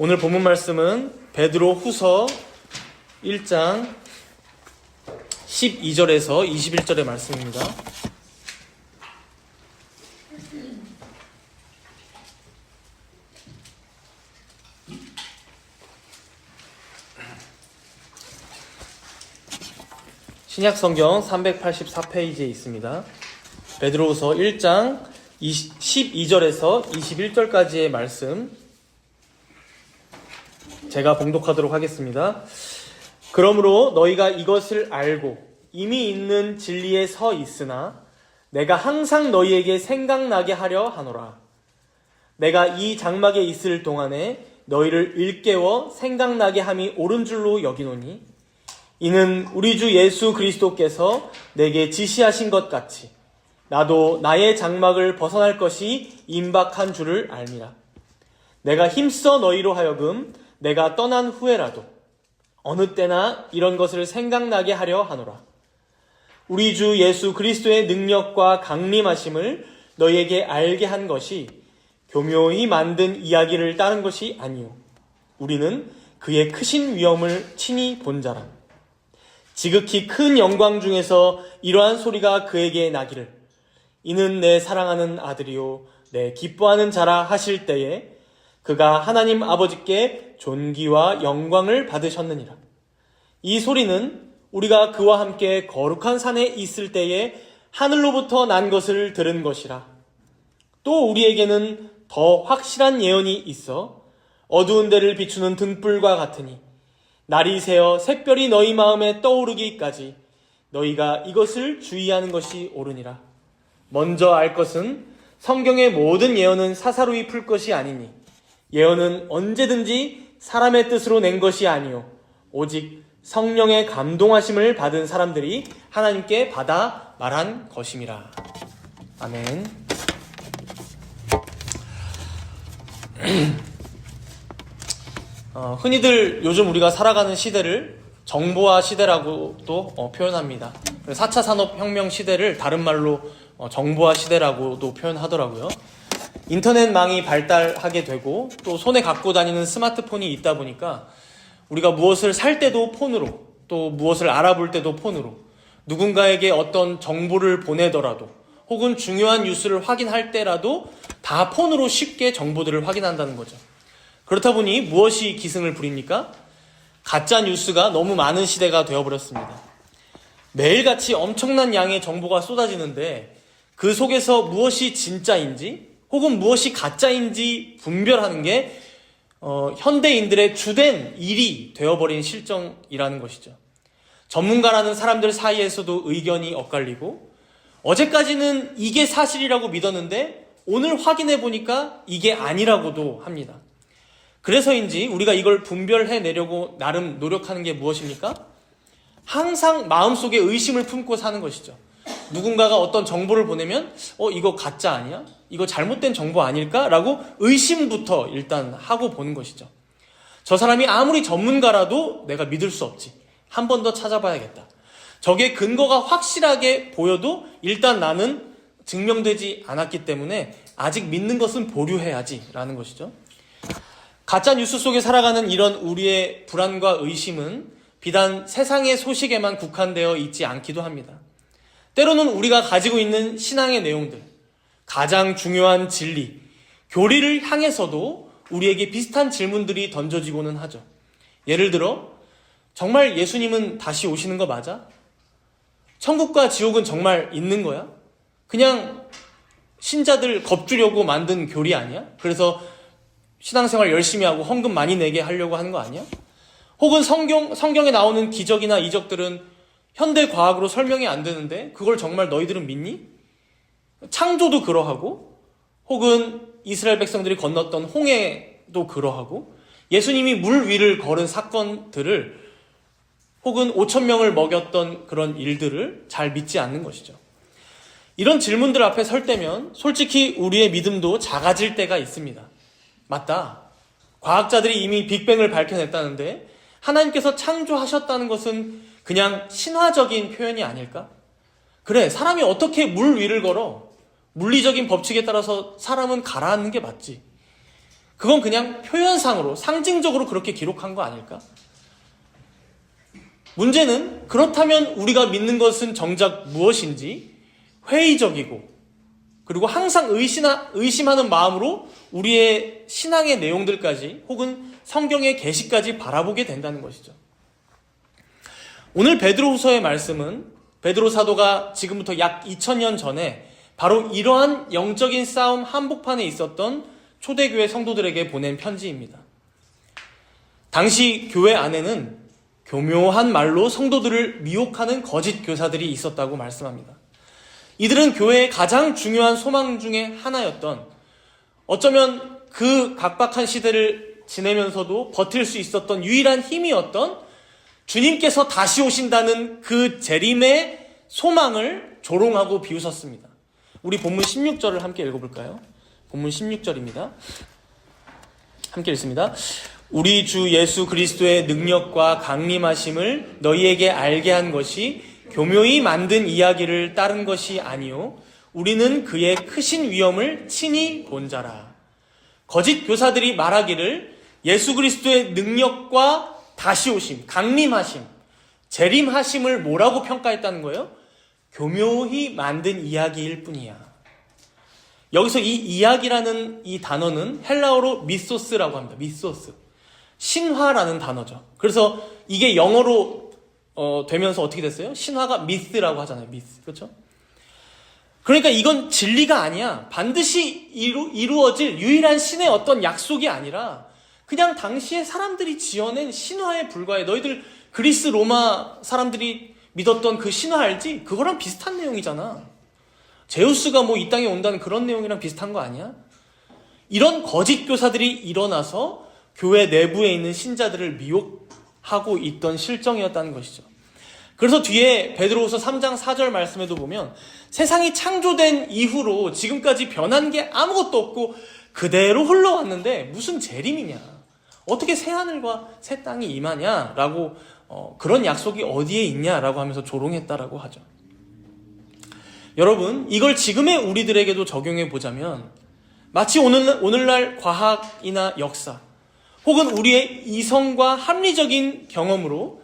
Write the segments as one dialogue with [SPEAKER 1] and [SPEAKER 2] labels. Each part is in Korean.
[SPEAKER 1] 오늘 본문 말씀은 베드로 후서 1장 12절에서 21절의 말씀입니다. 신약성경 384페이지에 있습니다. 베드로후서 1장 12절에서 21절까지의 말씀 제가 봉독하도록 하겠습니다. 그러므로 너희가 이것을 알고 이미 있는 진리에 서 있으나 내가 항상 너희에게 생각나게 하려 하노라. 내가 이 장막에 있을 동안에 너희를 일깨워 생각나게 함이 옳은 줄로 여기노니 이는 우리 주 예수 그리스도께서 내게 지시하신 것 같이 나도 나의 장막을 벗어날 것이 임박한 줄을 알미라. 내가 힘써 너희로 하여금 내가 떠난 후에라도 어느 때나 이런 것을 생각나게 하려 하노라. 우리 주 예수 그리스도의 능력과 강림하심을 너희에게 알게 한 것이 교묘히 만든 이야기를 따른 것이 아니요 우리는 그의 크신 위엄을 친히 본 자라. 지극히 큰 영광 중에서 이러한 소리가 그에게 나기를 이는 내 사랑하는 아들이요 내 기뻐하는 자라 하실 때에 그가 하나님 아버지께 존귀와 영광을 받으셨느니라. 이 소리는 우리가 그와 함께 거룩한 산에 있을 때에 하늘로부터 난 것을 들은 것이라. 또 우리에게는 더 확실한 예언이 있어 어두운 데를 비추는 등불과 같으니 날이 새어 샛별이 너희 마음에 떠오르기까지 너희가 이것을 주의하는 것이 옳으니라. 먼저 알 것은 성경의 모든 예언은 사사로이 풀 것이 아니니 예언은 언제든지 사람의 뜻으로 낸 것이 아니요 오직 성령의 감동하심을 받은 사람들이 하나님께 받아 말한 것임이라. 아멘. 흔히들 요즘 우리가 살아가는 시대를 정보화 시대라고도 표현합니다. 4차 산업혁명 시대를 다른 말로 정보화 시대라고도 표현하더라고요. 인터넷망이 발달하게 되고 또 손에 갖고 다니는 스마트폰이 있다 보니까 우리가 무엇을 살 때도 폰으로, 또 무엇을 알아볼 때도 폰으로, 누군가에게 어떤 정보를 보내더라도 혹은 중요한 뉴스를 확인할 때라도 다 폰으로 쉽게 정보들을 확인한다는 거죠. 그렇다 보니 무엇이 기승을 부립니까? 가짜 뉴스가 너무 많은 시대가 되어버렸습니다. 매일같이 엄청난 양의 정보가 쏟아지는데 그 속에서 무엇이 진짜인지 혹은 무엇이 가짜인지 분별하는 게 현대인들의 주된 일이 되어버린 실정이라는 것이죠. 전문가라는 사람들 사이에서도 의견이 엇갈리고 어제까지는 이게 사실이라고 믿었는데 오늘 확인해 보니까 이게 아니라고도 합니다. 그래서인지 우리가 이걸 분별해내려고 나름 노력하는 게 무엇입니까? 항상 마음속에 의심을 품고 사는 것이죠. 누군가가 어떤 정보를 보내면 이거 가짜 아니야? 이거 잘못된 정보 아닐까? 라고 의심부터 일단 하고 보는 것이죠. 저 사람이 아무리 전문가라도 내가 믿을 수 없지. 한 번 더 찾아봐야겠다. 저게 근거가 확실하게 보여도 일단 나는 증명되지 않았기 때문에 아직 믿는 것은 보류해야지 라는 것이죠. 가짜 뉴스 속에 살아가는 이런 우리의 불안과 의심은 비단 세상의 소식에만 국한되어 있지 않기도 합니다. 때로는 우리가 가지고 있는 신앙의 내용들, 가장 중요한 진리, 교리를 향해서도 우리에게 비슷한 질문들이 던져지고는 하죠. 예를 들어, 정말 예수님은 다시 오시는 거 맞아? 천국과 지옥은 정말 있는 거야? 그냥 신자들 겁주려고 만든 교리 아니야? 그래서 신앙생활 열심히 하고 헌금 많이 내게 하려고 하는 거 아니야? 혹은 성경에 나오는 기적이나 이적들은 현대 과학으로 설명이 안 되는데 그걸 정말 너희들은 믿니? 창조도 그러하고 혹은 이스라엘 백성들이 건넜던 홍해도 그러하고 예수님이 물 위를 걸은 사건들을 혹은 5,000명을 먹였던 그런 일들을 잘 믿지 않는 것이죠. 이런 질문들 앞에 설 때면 솔직히 우리의 믿음도 작아질 때가 있습니다. 맞다. 과학자들이 이미 빅뱅을 밝혀냈다는데 하나님께서 창조하셨다는 것은 그냥 신화적인 표현이 아닐까? 그래, 사람이 어떻게 물 위를 걸어? 물리적인 법칙에 따라서 사람은 가라앉는 게 맞지. 그건 그냥 표현상으로, 상징적으로 그렇게 기록한 거 아닐까? 문제는 그렇다면 우리가 믿는 것은 정작 무엇인지 회의적이고, 그리고 항상 의심하는 마음으로 우리의 신앙의 내용들까지 혹은 성경의 계시까지 바라보게 된다는 것이죠. 오늘 베드로후서의 말씀은 베드로 사도가 지금부터 약 2000년 전에 바로 이러한 영적인 싸움 한복판에 있었던 초대교회 성도들에게 보낸 편지입니다. 당시 교회 안에는 교묘한 말로 성도들을 미혹하는 거짓 교사들이 있었다고 말씀합니다. 이들은 교회의 가장 중요한 소망 중에 하나였던, 어쩌면 그 각박한 시대를 지내면서도 버틸 수 있었던 유일한 힘이었던 주님께서 다시 오신다는 그 재림의 소망을 조롱하고 비웃었습니다. 우리 본문 16절을 함께 읽어볼까요? 본문 16절입니다. 함께 읽습니다. 우리 주 예수 그리스도의 능력과 강림하심을 너희에게 알게 한 것이 교묘히 만든 이야기를 따른 것이 아니요 우리는 그의 크신 위엄을 친히 본 자라. 거짓 교사들이 말하기를 예수 그리스도의 능력과 다시 오심, 강림하심, 재림하심을 뭐라고 평가했다는 거예요? 교묘히 만든 이야기일 뿐이야. 여기서 이 이야기라는 이 단어는 헬라어로 미소스라고 합니다. 미소스. 신화라는 단어죠. 그래서 이게 영어로 되면서 어떻게 됐어요? 신화가 미스라고 하잖아요. 미스. 그렇죠? 그러니까 이건 진리가 아니야. 반드시 이루어질 유일한 신의 어떤 약속이 아니라 그냥 당시에 사람들이 지어낸 신화에 불과해. 너희들 그리스 로마 사람들이 믿었던 그 신화 알지? 그거랑 비슷한 내용이잖아. 제우스가 뭐 이 땅에 온다는 그런 내용이랑 비슷한 거 아니야? 이런 거짓 교사들이 일어나서 교회 내부에 있는 신자들을 미혹하고 있던 실정이었다는 것이죠. 그래서 뒤에 베드로후서 3장 4절 말씀에도 보면 세상이 창조된 이후로 지금까지 변한 게 아무것도 없고 그대로 흘러왔는데 무슨 재림이냐, 어떻게 새 하늘과 새 땅이 임하냐라고 그런 약속이 어디에 있냐라고 하면서 조롱했다라고 하죠. 여러분, 이걸 지금의 우리들에게도 적용해 보자면 마치 오늘날 과학이나 역사 혹은 우리의 이성과 합리적인 경험으로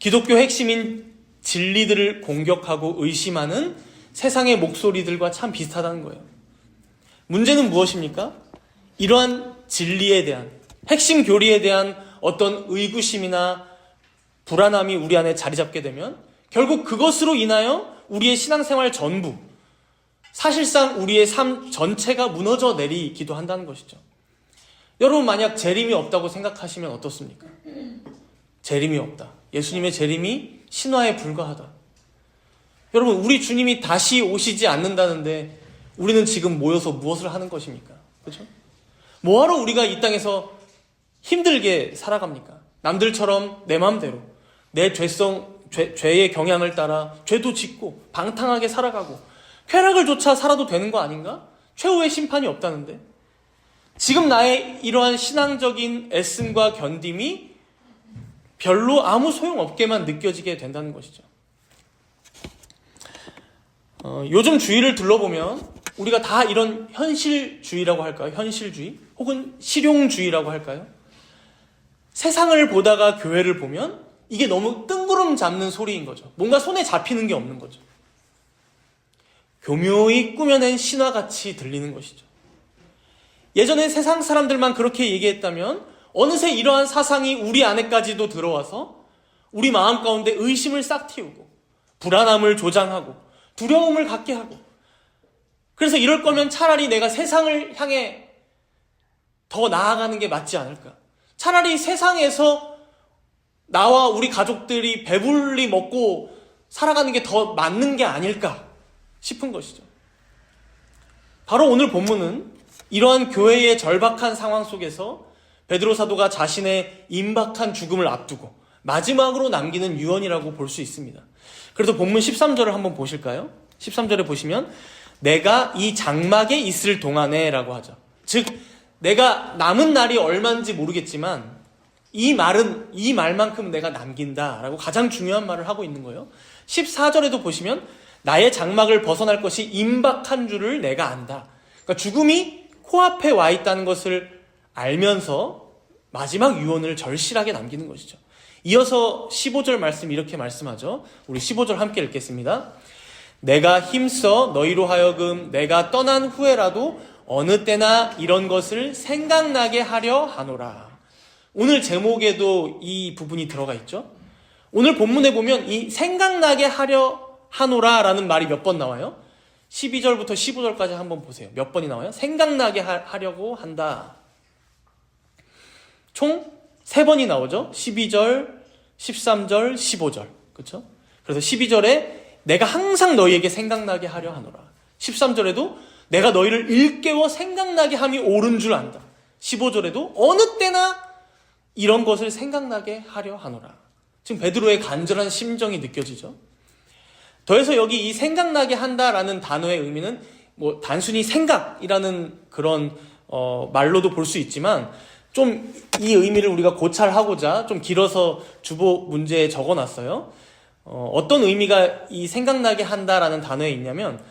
[SPEAKER 1] 기독교 핵심인 진리들을 공격하고 의심하는 세상의 목소리들과 참 비슷하다는 거예요. 문제는 무엇입니까? 이러한 진리에 대한, 핵심 교리에 대한 어떤 의구심이나 불안함이 우리 안에 자리 잡게 되면 결국 그것으로 인하여 우리의 신앙생활 전부, 사실상 우리의 삶 전체가 무너져 내리기도 한다는 것이죠. 여러분, 만약 재림이 없다고 생각하시면 어떻습니까? 재림이 없다. 예수님의 재림이 신화에 불과하다. 여러분, 우리 주님이 다시 오시지 않는다는데 우리는 지금 모여서 무엇을 하는 것입니까? 그렇죠? 뭐하러 우리가 이 땅에서 힘들게 살아갑니까? 남들처럼 내 마음대로 내 죄의 경향을 따라 죄도 짓고 방탕하게 살아가고 쾌락을 조차 살아도 되는 거 아닌가? 최후의 심판이 없다는데. 지금 나의 이러한 신앙적인 애씀과 견딤이 별로 아무 소용없게만 느껴지게 된다는 것이죠. 요즘 주위를 둘러보면 우리가 다 이런 현실주의라고 할까요? 현실주의? 혹은 실용주의라고 할까요? 세상을 보다가 교회를 보면 이게 너무 뜬구름 잡는 소리인 거죠. 뭔가 손에 잡히는 게 없는 거죠. 교묘히 꾸며낸 신화같이 들리는 것이죠. 예전에 세상 사람들만 그렇게 얘기했다면 어느새 이러한 사상이 우리 안에까지도 들어와서 우리 마음 가운데 의심을 싹 틔우고 불안함을 조장하고 두려움을 갖게 하고, 그래서 이럴 거면 차라리 내가 세상을 향해 더 나아가는 게 맞지 않을까? 차라리 세상에서 나와 우리 가족들이 배불리 먹고 살아가는 게 더 맞는 게 아닐까 싶은 것이죠. 바로 오늘 본문은 이러한 교회의 절박한 상황 속에서 베드로 사도가 자신의 임박한 죽음을 앞두고 마지막으로 남기는 유언이라고 볼 수 있습니다. 그래서 본문 13절을 한번 보실까요? 13절에 보시면 내가 이 장막에 있을 동안에 라고 하죠. 즉 내가 남은 날이 얼마인지 모르겠지만 이 말만큼 내가 남긴다 라고 가장 중요한 말을 하고 있는 거예요. 14절에도 보시면 나의 장막을 벗어날 것이 임박한 줄을 내가 안다. 그러니까 죽음이 코앞에 와 있다는 것을 알면서 마지막 유언을 절실하게 남기는 것이죠. 이어서 15절 말씀 이렇게 말씀하죠. 우리 15절 함께 읽겠습니다. 내가 힘써 너희로 하여금 내가 떠난 후에라도 어느 때나 이런 것을 생각나게 하려 하노라. 오늘 제목에도 이 부분이 들어가 있죠. 오늘 본문에 보면 이 생각나게 하려 하노라 라는 말이 몇 번 나와요? 12절부터 15절까지 한번 보세요. 몇 번이 나와요? 생각나게 하려고 한다. 총 3번이 나오죠. 12절, 13절, 15절. 그렇죠? 그래서 12절에 내가 항상 너희에게 생각나게 하려 하노라. 13절에도 내가 너희를 일깨워 생각나게 함이 옳은 줄 안다. 15절에도 어느 때나 이런 것을 생각나게 하려 하노라. 지금 베드로의 간절한 심정이 느껴지죠. 더해서 여기 이 생각나게 한다라는 단어의 의미는 뭐 단순히 생각이라는 그런 말로도 볼 수 있지만 좀 이 의미를 우리가 고찰하고자 좀 길어서 주보 문제에 적어놨어요. 어떤 의미가 이 생각나게 한다라는 단어에 있냐면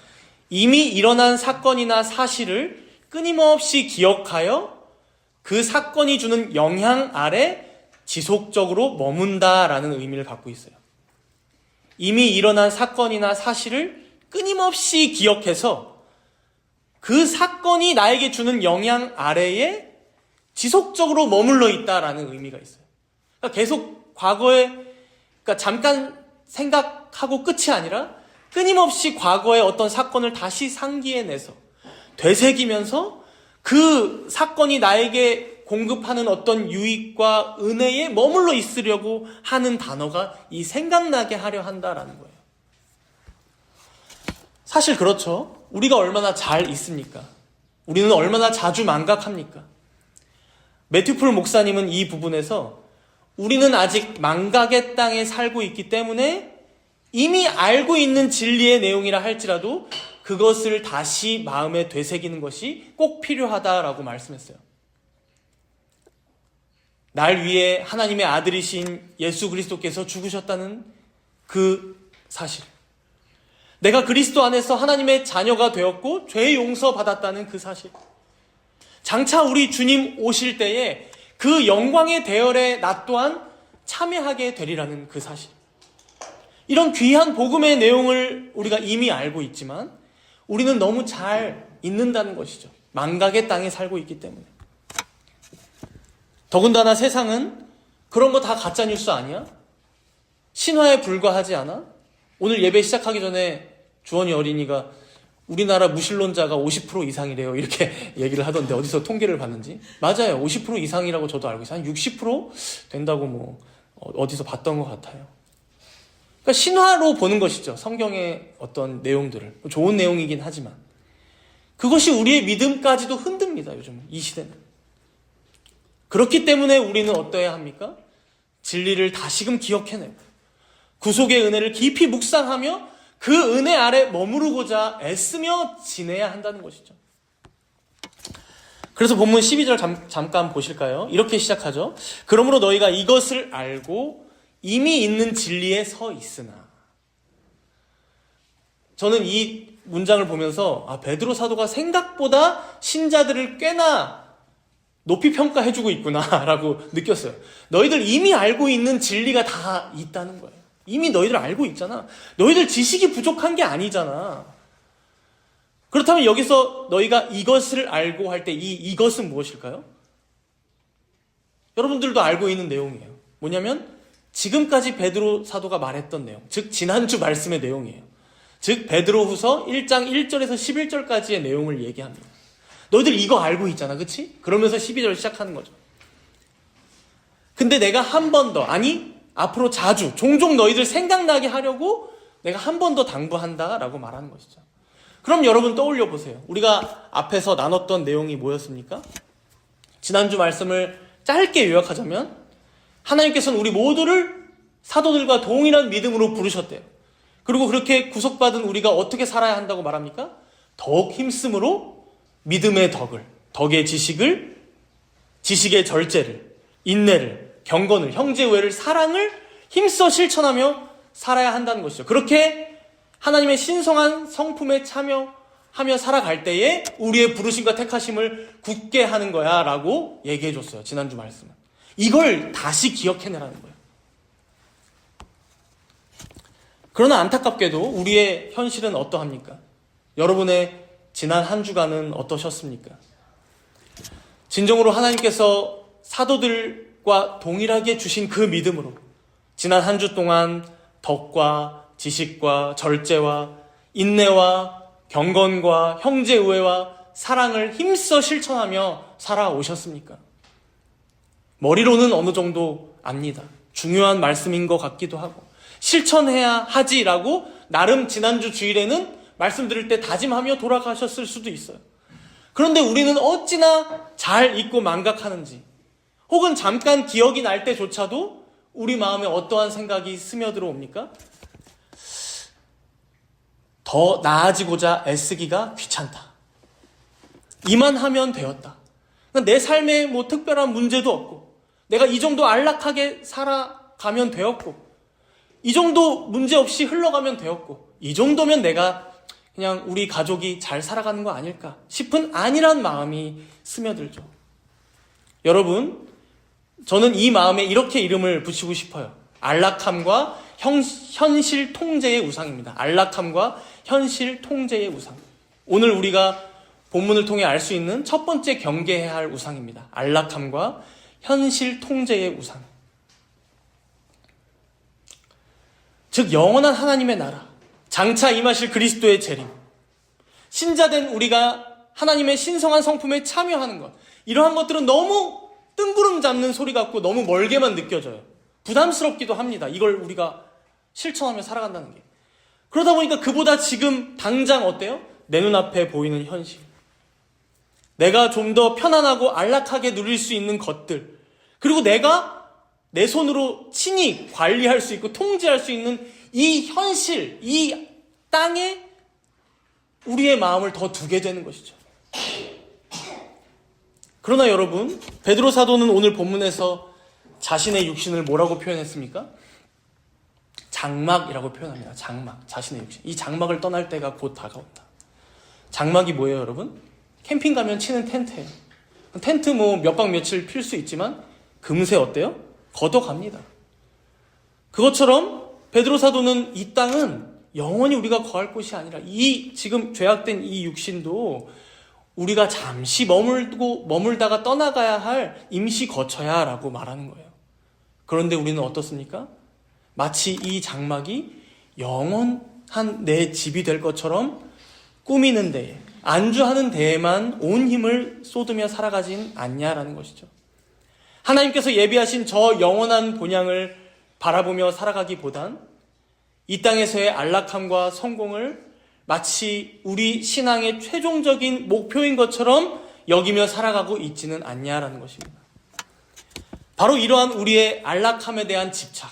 [SPEAKER 1] 이미 일어난 사건이나 사실을 끊임없이 기억하여 그 사건이 주는 영향 아래 지속적으로 머문다라는 의미를 갖고 있어요. 이미 일어난 사건이나 사실을 끊임없이 기억해서 그 사건이 나에게 주는 영향 아래에 지속적으로 머물러 있다라는 의미가 있어요. 그러니까 계속 과거에, 그러니까 잠깐 생각하고 끝이 아니라 끊임없이 과거의 어떤 사건을 다시 상기해내서 되새기면서 그 사건이 나에게 공급하는 어떤 유익과 은혜에 머물러 있으려고 하는 단어가 이 생각나게 하려 한다라는 거예요. 사실 그렇죠. 우리가 얼마나 잘 있습니까? 우리는 얼마나 자주 망각합니까? 매튜풀 목사님은 이 부분에서 우리는 아직 망각의 땅에 살고 있기 때문에 이미 알고 있는 진리의 내용이라 할지라도 그것을 다시 마음에 되새기는 것이 꼭 필요하다라고 말씀했어요. 날 위해 하나님의 아들이신 예수 그리스도께서 죽으셨다는 그 사실, 내가 그리스도 안에서 하나님의 자녀가 되었고 죄 용서 받았다는 그 사실, 장차 우리 주님 오실 때에 그 영광의 대열에 나 또한 참여하게 되리라는 그 사실, 이런 귀한 복음의 내용을 우리가 이미 알고 있지만 우리는 너무 잘 잊는다는 것이죠. 망각의 땅에 살고 있기 때문에. 더군다나 세상은 그런 거 다 가짜 뉴스 아니야? 신화에 불과하지 않아? 오늘 예배 시작하기 전에 주원이 어린이가 우리나라 무신론자가 50% 이상이래요 이렇게 얘기를 하던데 어디서 통계를 봤는지. 맞아요. 50% 이상이라고 저도 알고 있어요. 한 60% 된다고 뭐 어디서 봤던 것 같아요. 그러니까 신화로 보는 것이죠. 성경의 어떤 내용들을. 좋은 내용이긴 하지만 그것이 우리의 믿음까지도 흔듭니다. 요즘 이 시대는. 그렇기 때문에 우리는 어떠해야 합니까? 진리를 다시금 기억해내고 구속의 은혜를 깊이 묵상하며 그 은혜 아래 머무르고자 애쓰며 지내야 한다는 것이죠. 그래서 본문 12절 잠깐 보실까요? 이렇게 시작하죠. 그러므로 너희가 이것을 알고 이미 있는 진리에 서 있으나. 저는 이 문장을 보면서 베드로 사도가 생각보다 신자들을 꽤나 높이 평가해주고 있구나 라고 느꼈어요. 너희들 이미 알고 있는 진리가 다 있다는 거예요. 이미 너희들 알고 있잖아. 너희들 지식이 부족한 게 아니잖아. 그렇다면 여기서 너희가 이것을 알고 할 때 이것은 무엇일까요? 여러분들도 알고 있는 내용이에요. 뭐냐면 지금까지 베드로 사도가 말했던 내용, 즉 지난주 말씀의 내용이에요. 즉 베드로후서 1장 1절에서 11절까지의 내용을 얘기합니다. 너희들 이거 알고 있잖아, 그치? 그러면서 12절 시작하는 거죠. 근데 내가 한 번 더, 아니 앞으로 자주 종종 너희들 생각나게 하려고 내가 한 번 더 당부한다라고 말하는 것이죠. 그럼 여러분 떠올려 보세요. 우리가 앞에서 나눴던 내용이 뭐였습니까? 지난주 말씀을 짧게 요약하자면 하나님께서는 우리 모두를 사도들과 동일한 믿음으로 부르셨대요. 그리고 그렇게 구속받은 우리가 어떻게 살아야 한다고 말합니까? 더욱 힘쓰므로 믿음의 덕의 지식을, 지식의 절제를, 인내를, 경건을, 형제우애를, 사랑을 힘써 실천하며 살아야 한다는 것이죠. 그렇게 하나님의 신성한 성품에 참여하는 하며 살아갈 때에 우리의 부르심과 택하심을 굳게 하는 거야 라고 얘기해 줬어요. 지난주 말씀은. 이걸 다시 기억해내라는 거예요. 그러나 안타깝게도 우리의 현실은 어떠합니까? 여러분의 지난 한 주간은 어떠셨습니까? 진정으로 하나님께서 사도들과 동일하게 주신 그 믿음으로 지난 한 주 동안 덕과 지식과 절제와 인내와 경건과 형제우애와 사랑을 힘써 실천하며 살아오셨습니까? 머리로는 어느 정도 압니다. 중요한 말씀인 것 같기도 하고 실천해야 하지라고 나름 지난주 주일에는 말씀드릴 때 다짐하며 돌아가셨을 수도 있어요. 그런데 우리는 어찌나 잘 잊고 망각하는지, 혹은 잠깐 기억이 날 때조차도 우리 마음에 어떠한 생각이 스며들어 옵니까? 더 나아지고자 애쓰기가 귀찮다. 이만하면 되었다. 내 삶에 뭐 특별한 문제도 없고, 내가 이 정도 안락하게 살아가면 되었고, 이 정도 문제 없이 흘러가면 되었고, 이 정도면 내가 그냥 우리 가족이 잘 살아가는 거 아닐까 싶은 안일한 마음이 스며들죠. 여러분, 저는 이 마음에 이렇게 이름을 붙이고 싶어요. 안락함과 현실 통제의 우상입니다. 안락함과 현실 통제의 우상. 오늘 우리가 본문을 통해 알 수 있는 첫 번째 경계해야 할 우상입니다. 안락함과 현실 통제의 우상. 즉 영원한 하나님의 나라, 장차 임하실 그리스도의 재림, 신자된 우리가 하나님의 신성한 성품에 참여하는 것, 이러한 것들은 너무 뜬구름 잡는 소리 같고 너무 멀게만 느껴져요. 부담스럽기도 합니다. 이걸 우리가 실천하며 살아간다는 게. 그러다 보니까 그보다 지금 당장 어때요? 내 눈앞에 보이는 현실, 내가 좀 더 편안하고 안락하게 누릴 수 있는 것들, 그리고 내가 내 손으로 친히 관리할 수 있고 통제할 수 있는 이 현실, 이 땅에 우리의 마음을 더 두게 되는 것이죠. 그러나 여러분, 베드로 사도는 오늘 본문에서 자신의 육신을 뭐라고 표현했습니까? 장막이라고 표현합니다. 장막, 자신의 육신. 이 장막을 떠날 때가 곧 다가온다. 장막이 뭐예요, 여러분? 캠핑 가면 치는 텐트예요. 텐트 뭐 몇 박 며칠 필 수 있지만 금세 어때요? 걷어갑니다. 그것처럼 베드로 사도는 이 땅은 영원히 우리가 거할 곳이 아니라 이 지금 죄악된 이 육신도 우리가 잠시 머물다가 떠나가야 할 임시 거처야 라고 말하는 거예요. 그런데 우리는 어떻습니까? 마치 이 장막이 영원한 내 집이 될 것처럼 꾸미는 데에, 안주하는 데에만 온 힘을 쏟으며 살아가진 않냐라는 것이죠. 하나님께서 예비하신 저 영원한 본향을 바라보며 살아가기보단 이 땅에서의 안락함과 성공을 마치 우리 신앙의 최종적인 목표인 것처럼 여기며 살아가고 있지는 않냐라는 것입니다. 바로 이러한 우리의 안락함에 대한 집착,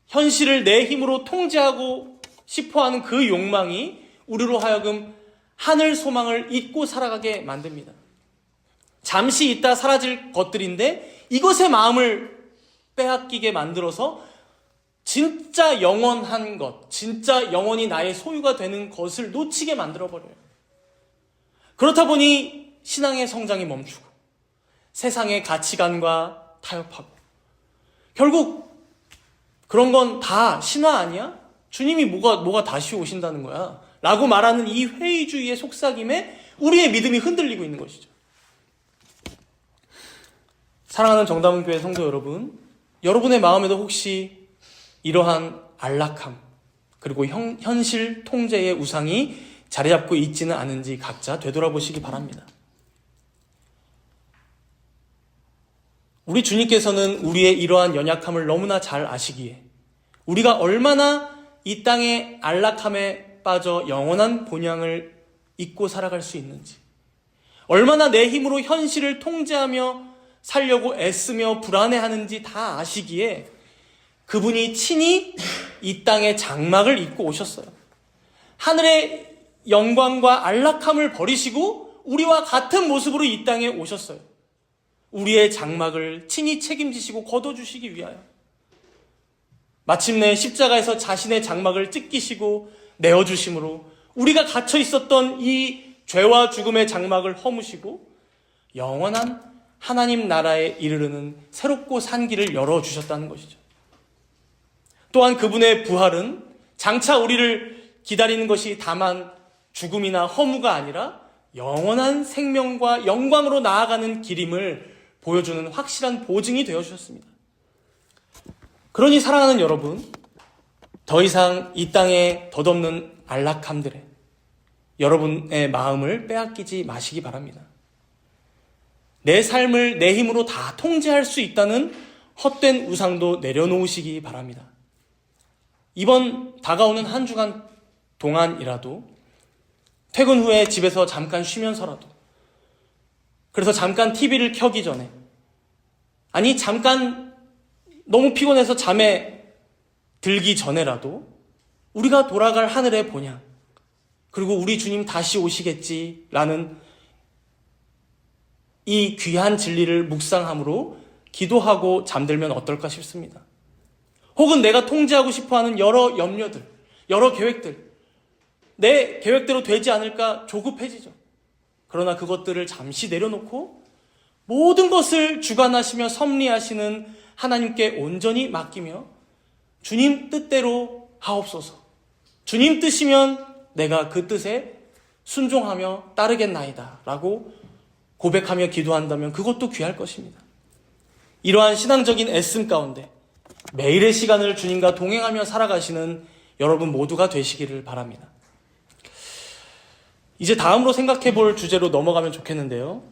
[SPEAKER 1] 현실을 내 힘으로 통제하고 싶어하는 그 욕망이 우리로 하여금 하늘 소망을 잊고 살아가게 만듭니다. 잠시 있다 사라질 것들인데 이것에 마음을 빼앗기게 만들어서 진짜 영원한 것, 진짜 영원히 나의 소유가 되는 것을 놓치게 만들어버려요. 그렇다 보니 신앙의 성장이 멈추고 세상의 가치관과 타협하고, 결국 그런 건 다 신화 아니야? 주님이 뭐가 다시 오신다는 거야? 라고 말하는 이 회의주의의 속삭임에 우리의 믿음이 흔들리고 있는 것이죠. 사랑하는 정다문교회 성도 여러분, 여러분의 마음에도 혹시 이러한 안락함, 그리고 현실 통제의 우상이 자리 잡고 있지는 않은지 각자 되돌아보시기 바랍니다. 우리 주님께서는 우리의 이러한 연약함을 너무나 잘 아시기에 우리가 얼마나 이 땅의 안락함에 빠져 영원한 본향을 잊고 살아갈 수 있는지, 얼마나 내 힘으로 현실을 통제하며 살려고 애쓰며 불안해하는지 다 아시기에 그분이 친히 이 땅의 장막을 입고 오셨어요. 하늘의 영광과 안락함을 버리시고 우리와 같은 모습으로 이 땅에 오셨어요. 우리의 장막을 친히 책임지시고 걷어주시기 위하여 마침내 십자가에서 자신의 장막을 찢기시고 내어주심으로 우리가 갇혀 있었던 이 죄와 죽음의 장막을 허무시고 영원한 하나님 나라에 이르르는 새롭고 산 길을 열어주셨다는 것이죠. 또한 그분의 부활은 장차 우리를 기다리는 것이 다만 죽음이나 허무가 아니라 영원한 생명과 영광으로 나아가는 길임을 보여주는 확실한 보증이 되어주셨습니다. 그러니 사랑하는 여러분, 더 이상 이 땅에 덧없는 안락함들에 여러분의 마음을 빼앗기지 마시기 바랍니다. 내 삶을 내 힘으로 다 통제할 수 있다는 헛된 우상도 내려놓으시기 바랍니다. 이번 다가오는 한 주간 동안이라도 퇴근 후에 집에서 잠깐 쉬면서라도, 그래서 잠깐 TV를 켜기 전에, 아니 잠깐 너무 피곤해서 잠에 들기 전에라도 우리가 돌아갈 하늘의 본향, 그리고 우리 주님 다시 오시겠지라는 이 귀한 진리를 묵상함으로 기도하고 잠들면 어떨까 싶습니다. 혹은 내가 통제하고 싶어하는 여러 염려들, 여러 계획들, 내 계획대로 되지 않을까 조급해지죠. 그러나 그것들을 잠시 내려놓고 모든 것을 주관하시며 섭리하시는 하나님께 온전히 맡기며 주님 뜻대로 하옵소서. 주님 뜻이면 내가 그 뜻에 순종하며 따르겠나이다 라고 고백하며 기도한다면 그것도 귀할 것입니다. 이러한 신앙적인 애씀 가운데 매일의 시간을 주님과 동행하며 살아가시는 여러분 모두가 되시기를 바랍니다. 이제 다음으로 생각해 볼 주제로 넘어가면 좋겠는데요.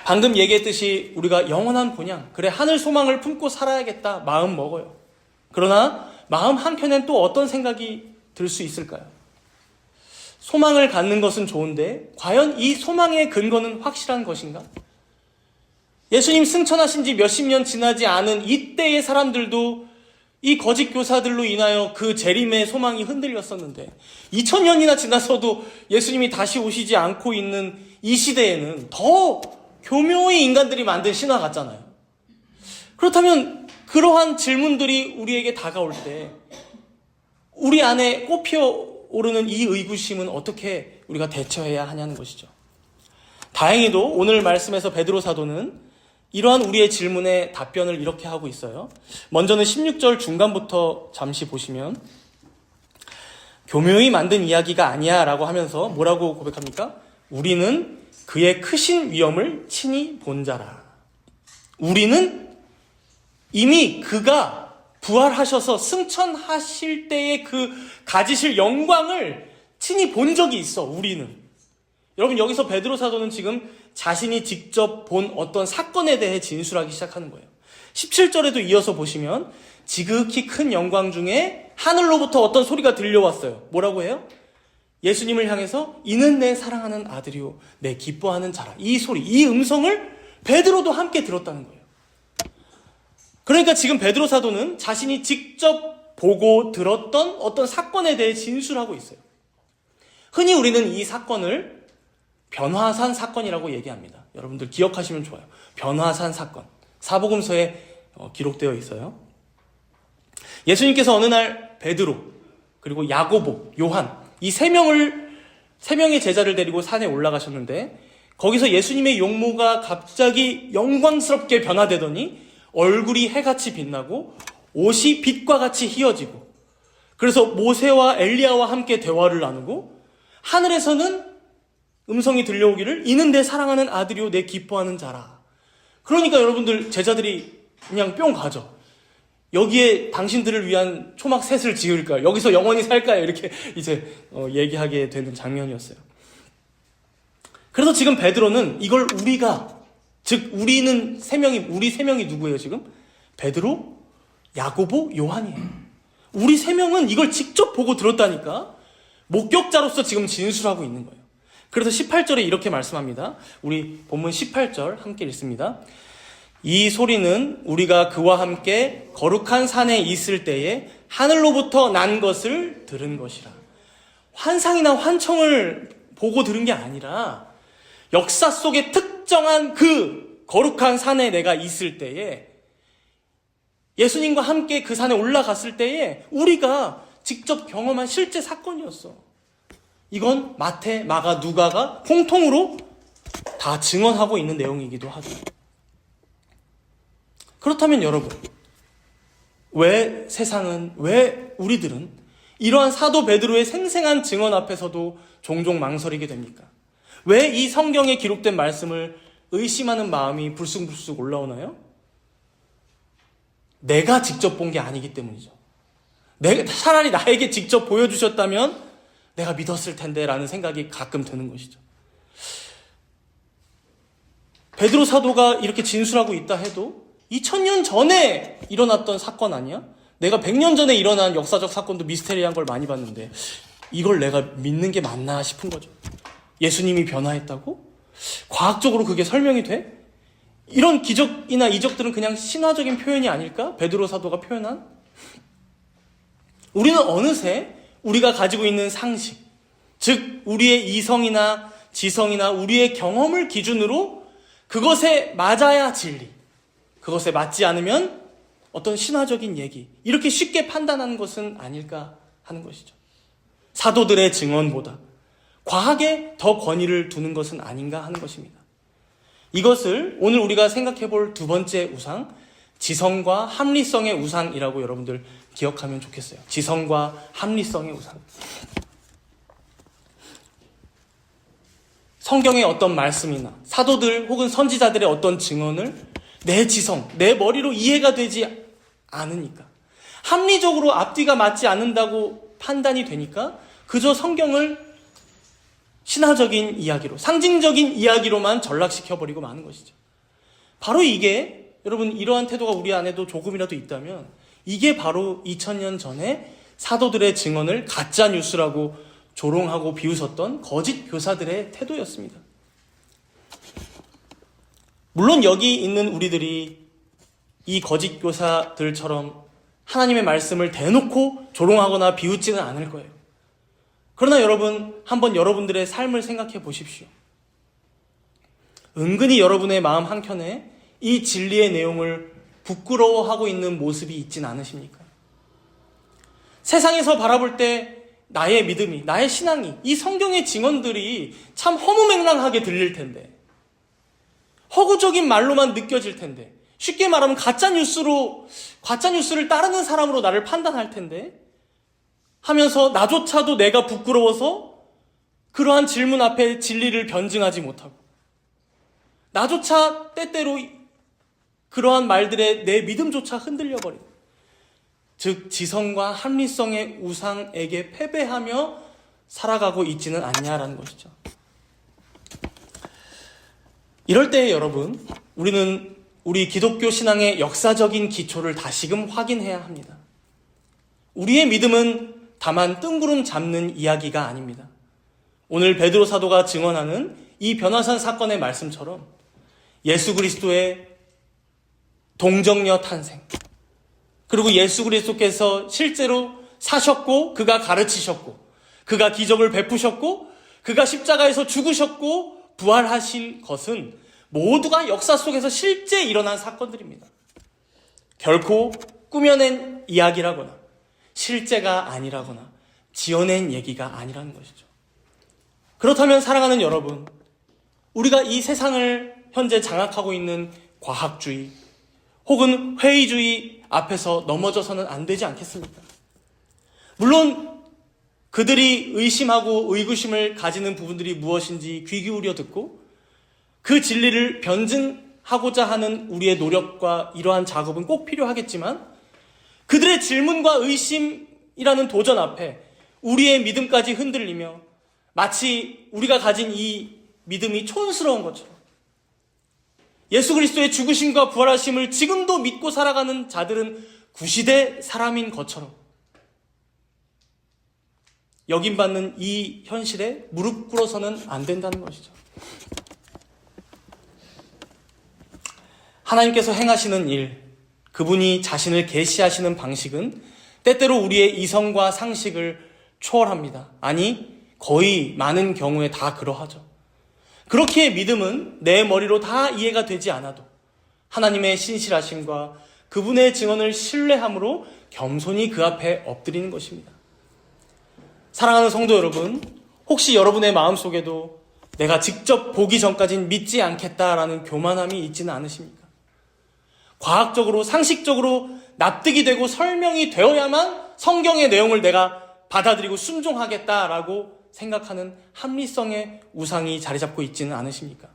[SPEAKER 1] 방금 얘기했듯이 우리가 영원한 본향, 그래 하늘 소망을 품고 살아야겠다 마음 먹어요. 그러나 마음 한켠엔 또 어떤 생각이 들 수 있을까요? 소망을 갖는 것은 좋은데 과연 이 소망의 근거는 확실한 것인가? 예수님 승천하신 지 몇십 년 지나지 않은 이때의 사람들도 이 거짓 교사들로 인하여 그 재림의 소망이 흔들렸었는데 2000년이나 지나서도 예수님이 다시 오시지 않고 있는 이 시대에는 더 교묘히 인간들이 만든 신화 같잖아요. 그렇다면 그러한 질문들이 우리에게 다가올 때 우리 안에 꽃피어오르는 이 의구심은 어떻게 우리가 대처해야 하냐는 것이죠. 다행히도 오늘 말씀에서 베드로 사도는 이러한 우리의 질문에 답변을 이렇게 하고 있어요. 먼저는 16절 중간부터 잠시 보시면 교묘히 만든 이야기가 아니야 라고 하면서 뭐라고 고백합니까? 우리는 그의 크신 위엄을 친히 본 자라. 우리는 이미 그가 부활하셔서 승천하실 때의 그 가지실 영광을 친히 본 적이 있어. 우리는. 여러분 여기서 베드로 사도는 지금 자신이 직접 본 어떤 사건에 대해 진술하기 시작하는 거예요. 17절에도 이어서 보시면 지극히 큰 영광 중에 하늘로부터 어떤 소리가 들려왔어요. 뭐라고 해요? 예수님을 향해서 이는 내 사랑하는 아들이요 내 기뻐하는 자라. 이 소리, 이 음성을 베드로도 함께 들었다는 거예요. 그러니까 지금 베드로 사도는 자신이 직접 보고 들었던 어떤 사건에 대해 진술하고 있어요. 흔히 우리는 이 사건을 변화산 사건이라고 얘기합니다. 여러분들 기억하시면 좋아요. 변화산 사건. 사복음서에 기록되어 있어요. 예수님께서 어느 날 베드로, 그리고 야고보, 요한 이 세 명의 제자를 데리고 산에 올라가셨는데 거기서 예수님의 용모가 갑자기 영광스럽게 변화되더니 얼굴이 해같이 빛나고 옷이 빛과 같이 희어지고 그래서 모세와 엘리야와 함께 대화를 나누고 하늘에서는 음성이 들려오기를 이는 내 사랑하는 아들이요 내 기뻐하는 자라. 그러니까 여러분들 제자들이 그냥 뿅 가죠. 여기에 당신들을 위한 초막셋을 지을까요? 여기서 영원히 살까요? 이렇게 이제 얘기하게 되는 장면이었어요. 그래서 지금 베드로는 이걸 우리가, 즉 우리는 우리 세 명이 누구예요 지금? 베드로, 야고보, 요한이에요. 우리 세 명은 이걸 직접 보고 들었다니까 목격자로서 지금 진술하고 있는 거예요. 그래서 18절에 이렇게 말씀합니다. 우리 본문 18절 함께 읽습니다. 이 소리는 우리가 그와 함께 거룩한 산에 있을 때에 하늘로부터 난 것을 들은 것이라. 환상이나 환청을 보고 들은 게 아니라 역사 속에 특정한 그 거룩한 산에 내가 있을 때에 예수님과 함께 그 산에 올라갔을 때에 우리가 직접 경험한 실제 사건이었어. 이건 마태, 마가, 누가가 공통으로 다 증언하고 있는 내용이기도 하죠. 그렇다면 여러분, 왜 세상은, 왜 우리들은 이러한 사도 베드로의 생생한 증언 앞에서도 종종 망설이게 됩니까? 왜 이 성경에 기록된 말씀을 의심하는 마음이 불쑥불쑥 올라오나요? 내가 직접 본 게 아니기 때문이죠. 차라리 나에게 직접 보여주셨다면 내가 믿었을 텐데 라는 생각이 가끔 드는 것이죠. 베드로 사도가 이렇게 진술하고 있다 해도 2000년 전에 일어났던 사건 아니야? 내가 100년 전에 일어난 역사적 사건도 미스테리한 걸 많이 봤는데 이걸 내가 믿는 게 맞나 싶은 거죠. 예수님이 변화했다고? 과학적으로 그게 설명이 돼? 이런 기적이나 이적들은 그냥 신화적인 표현이 아닐까? 베드로 사도가 표현한? 우리는 어느새 우리가 가지고 있는 상식, 즉 우리의 이성이나 지성이나 우리의 경험을 기준으로 그것에 맞아야 진리, 그것에 맞지 않으면 어떤 신화적인 얘기, 이렇게 쉽게 판단하는 것은 아닐까 하는 것이죠. 사도들의 증언보다 과학에 더 권위를 두는 것은 아닌가 하는 것입니다. 이것을 오늘 우리가 생각해 볼 두 번째 우상, 지성과 합리성의 우상이라고 여러분들 기억하면 좋겠어요. 지성과 합리성의 우상. 성경의 어떤 말씀이나 사도들 혹은 선지자들의 어떤 증언을 내 지성, 내 머리로 이해가 되지 않으니까, 합리적으로 앞뒤가 맞지 않는다고 판단이 되니까 그저 성경을 신화적인 이야기로, 상징적인 이야기로만 전락시켜버리고 마는 것이죠. 바로 이게, 여러분, 이러한 태도가 우리 안에도 조금이라도 있다면 이게 바로 2000년 전에 사도들의 증언을 가짜 뉴스라고 조롱하고 비웃었던 거짓 교사들의 태도였습니다. 물론 여기 있는 우리들이 이 거짓 교사들처럼 하나님의 말씀을 대놓고 조롱하거나 비웃지는 않을 거예요. 그러나 여러분, 한번 여러분들의 삶을 생각해 보십시오. 은근히 여러분의 마음 한켠에 이 진리의 내용을 부끄러워하고 있는 모습이 있진 않으십니까? 세상에서 바라볼 때 나의 믿음이, 나의 신앙이, 이 성경의 증언들이 참 허무맹랑하게 들릴 텐데, 허구적인 말로만 느껴질 텐데, 쉽게 말하면 가짜뉴스를 따르는 사람으로 나를 판단할 텐데, 하면서 나조차도 내가 부끄러워서 그러한 질문 앞에 진리를 변증하지 못하고, 나조차 때때로 그러한 말들에 내 믿음조차 흔들려버리고, 즉 지성과 합리성의 우상에게 패배하며 살아가고 있지는 않냐라는 것이죠. 이럴 때 여러분, 우리는 우리 기독교 신앙의 역사적인 기초를 다시금 확인해야 합니다. 우리의 믿음은 다만 뜬구름 잡는 이야기가 아닙니다. 오늘 베드로 사도가 증언하는 이 변화산 사건의 말씀처럼 예수 그리스도의 동정녀 탄생, 그리고 예수 그리스도께서 실제로 사셨고 그가 가르치셨고 그가 기적을 베푸셨고 그가 십자가에서 죽으셨고 부활하신 것은 모두가 역사 속에서 실제 일어난 사건들입니다. 결코 꾸며낸 이야기라거나 실제가 아니라거나 지어낸 얘기가 아니라는 것이죠. 그렇다면 사랑하는 여러분, 우리가 이 세상을 현재 장악하고 있는 과학주의 혹은 회의주의 앞에서 넘어져서는 안 되지 않겠습니까? 물론 그들이 의심하고 의구심을 가지는 부분들이 무엇인지 귀 기울여 듣고 그 진리를 변증하고자 하는 우리의 노력과 이러한 작업은 꼭 필요하겠지만, 그들의 질문과 의심이라는 도전 앞에 우리의 믿음까지 흔들리며 마치 우리가 가진 이 믿음이 촌스러운 것처럼, 예수 그리스도의 죽으심과 부활하심을 지금도 믿고 살아가는 자들은 구시대 사람인 것처럼 여김받는 이 현실에 무릎 꿇어서는 안 된다는 것이죠. 하나님께서 행하시는 일, 그분이 자신을 계시하시는 방식은 때때로 우리의 이성과 상식을 초월합니다. 아니, 거의 많은 경우에 다 그러하죠. 그렇기에 믿음은 내 머리로 다 이해가 되지 않아도 하나님의 신실하심과 그분의 증언을 신뢰함으로 겸손히 그 앞에 엎드리는 것입니다. 사랑하는 성도 여러분, 혹시 여러분의 마음속에도 내가 직접 보기 전까진 믿지 않겠다라는 교만함이 있지는 않으십니까? 과학적으로, 상식적으로 납득이 되고 설명이 되어야만 성경의 내용을 내가 받아들이고 순종하겠다라고 생각하는 합리성의 우상이 자리 잡고 있지는 않으십니까?